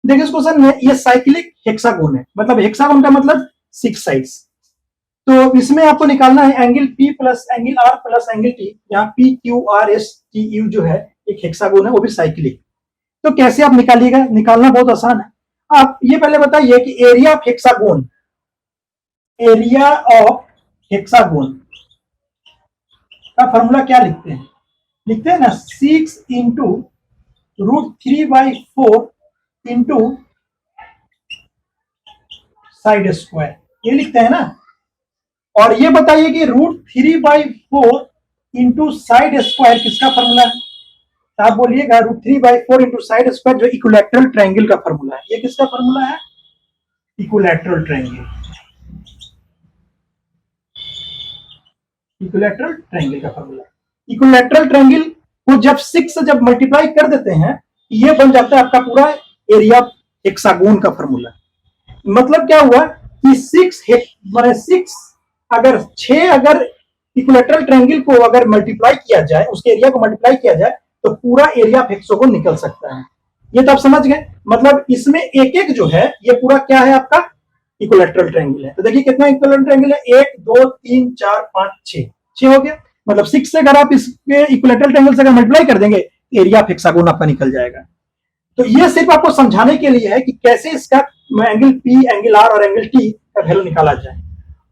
देखिए इस क्वेश्चन में ये साइक्लिक हेक्सागोन है, मतलब हेक्सागोन का मतलब 6 साइड्स। तो इसमें आपको निकालना है angle P plus angle R plus angle T, जहाँ PQRSTU जो है एक हेक्सागोन है, वो भी साइक्लिक। तो कैसे आप निकालिएगा, निकालना बहुत आसान है। आप ये पहले बताइए कि area of hexagon, area of hexagon का फॉर्मूला क्या लिखते हैं? लिखते हैं ना 6 इंटू √3/4 इंटू साइड स्क्वायर, ये लिखते हैं ना। और ये बताइए कि √3/4 इंटू साइड स्क्वायर किसका फॉर्मूला है? तो आप बोलिएगा √3/4 इंटू साइड स्क्वायर जो इक्विलैटरल ट्रायंगल का फॉर्मूला है। ये किसका फॉर्मूला है? इक्विलैटरल ट्रायंगल, इक्विलैटरल ट्रायंगल का फॉर्मूला। इक्विलैटरल ट्रायंगल को जब 6 से जब मल्टीप्लाई कर देते हैं, ये बन जाता है आपका पूरा एरिया हेक्सागोन का फॉर्मूला। मतलब क्या हुआ कि 6 अगर 6 अगर इक्विलैटरल ट्रायंगल को अगर मल्टीप्लाई किया जाए, उसके एरिया को मल्टीप्लाई किया जाए, तो पूरा एरिया ऑफ हेक्सागोन निकल सकता है। ये तो आप समझ गए। मतलब इसमें एक एक जो है ये पूरा क्या है आपका इक्विलैटरल ट्रायंगल है। तो देखिए कितना इक्विलैटरल ट्रायंगल है, 1 2 3 4 5 6 हो गया। मतलब 6 से अगर आप इसके इक्विलैटरल ट्रायंगल से अगर मल्टीप्लाई कर देंगे, एरिया ऑफ हेक्सागोन आपका निकल जाएगा। तो ये सिर्फ आपको समझाने के लिए है कि कैसे इसका एंगल P, एंगल R और एंगल T का वैल्यू निकाला जाए।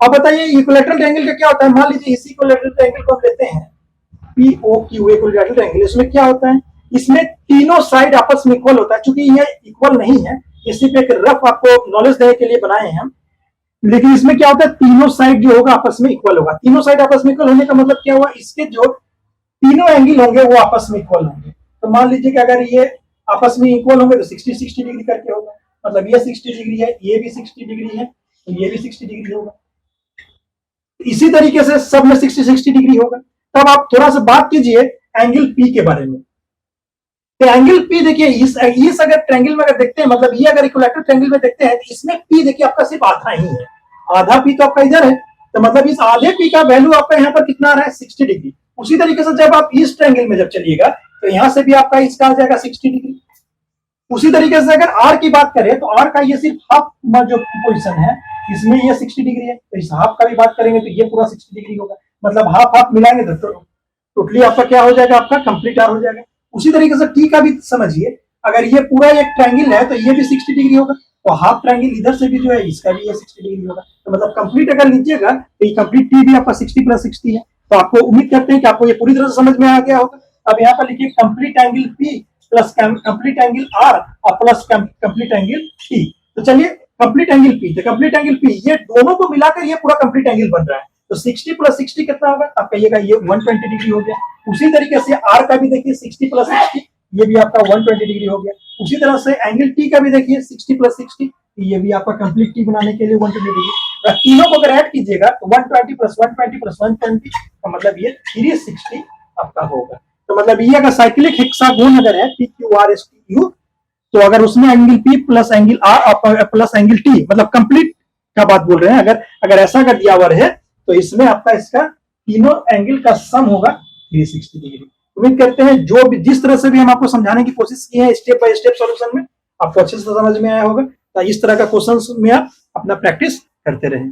अब बताइए इक्विलैटरल ट्रायंगल का क्या होता है? मान लीजिए इसी इक्विलैटरल ट्रायंगल को हम लेते हैं POQ इक्विलैटरल ट्रायंगल। इसमें क्या होता है? इसमें तीनों साइड आपस में इक्वल होता है। चूंकि ये इक्वल नहीं है, ये सिर्फ एक रफ आपको नॉलेज देने के लिए बनाए हैं हम, लेकिन इसमें क्या होता है? तीनों साइड जो होगा आपस में इक्वल होगा। तीनों साइड आपस में इक्वल होने का मतलब क्या हुआ? इसके जो तीनों एंगल होंगे वो आपस में इक्वल होंगे। तो मान लीजिए कि अगर ये आपस में इक्वल होंगे तो 60-60 डिग्री करके होगा। मतलब ये 60 डिग्री है, ये भी 60 डिग्री है, तो ये भी 60 डिग्री होगा। इसी तरीके से सब में 60-60 डिग्री होगा। तब आप थोड़ा सा बात कीजिए एंगल P के बारे में। तो एंगल P देखिए इस अगर ट्रायंगल में अगर देखते हैं, मतलब ये अगर इक्विलैटरल ट्रायंगल में देखते हैं, तो इसमें P देखिए आपका सिर्फ आधा ही है। आधा P तो आपका इधर है, तो मतलब इस आधे P का वैल्यू आपका यहाँ पर कितना आ रहा है? 60 डिग्री। उसी तरीके से जब आप इस ट्रायंगल में जब चलिएगा, तो यहां से भी आपका इसका आ जाएगा 60 डिग्री। उसी तरीके से अगर R की बात करें, तो R का ये सिर्फ हाफ जो पोजिशन है, इसमें ये 60 डिग्री है। तो इस हाफ का भी बात करेंगे तो ये पूरा 60 डिग्री होगा। मतलब हाफ हाफ मिलाएंगे तो टोटली आपका क्या हो जाएगा? आपका कंप्लीट R हो जाएगा। उसी तरीके से T का भी समझिए, अगर ये पूरा एक ट्रायंगल है तो ये भी 60 डिग्री होगा। तो हाफ ट्रायंगल इधर से भी जो है इसका भी ये 60 डिग्री होगा। तो मतलब कंप्लीट अगर लीजिएगा तो ये कंप्लीट T भी आपका 60 + 60 है। तो आपको उम्मीद करते हैं कि आपको ये पूरी तरह से समझ में आ गया होगा। अब यहाँ पर लिखिए complete angle P plus complete angle R और प्लस कंप्लीट एंगल T। तो चलिए कंप्लीट एंगल P, तो कंप्लीट एंगल P ये दोनों को मिलाकर ये पूरा कंप्लीट एंगल बन रहा है। तो 60 + 60 कितना होगा? आप कहिएगा ये 120 डिग्री हो गया। उसी तरीके से R का भी देखिए 60 + 60, ये भी आपका 120 डिग्री हो गया। उसी तरह से एंगल T का भी देखिए 60 + 60, ये भी आपका कंप्लीट T बनाने के लिए 120 डिग्री। तीनों को अगर ऐड कीजिएगा तो 120 + 120 + 120 का मतलब ये 360 आपका होगा। तो मतलब ये अगर साइक्लिक हेक्सागोन अगर है PQRSTU, तो अगर उसमें angle P plus angle R plus angle T, मतलब कंप्लीट का बात बोल रहे हैं, अगर ऐसा अगर दिया हुआ है, तो इसमें आपका इसका तीनों एंगल का सम होगा 360 डिग्री। उम्मीद करते हैं जो भी जिस तरह से भी हम आपको समझाने की कोशिश की है स्टेप बाय स्टेप सॉल्यूशन में, आपको अच्छे से समझ में आया होगा। तो इस तरह का क्वेश्चंस में आप अपना प्रैक्टिस करते रहें।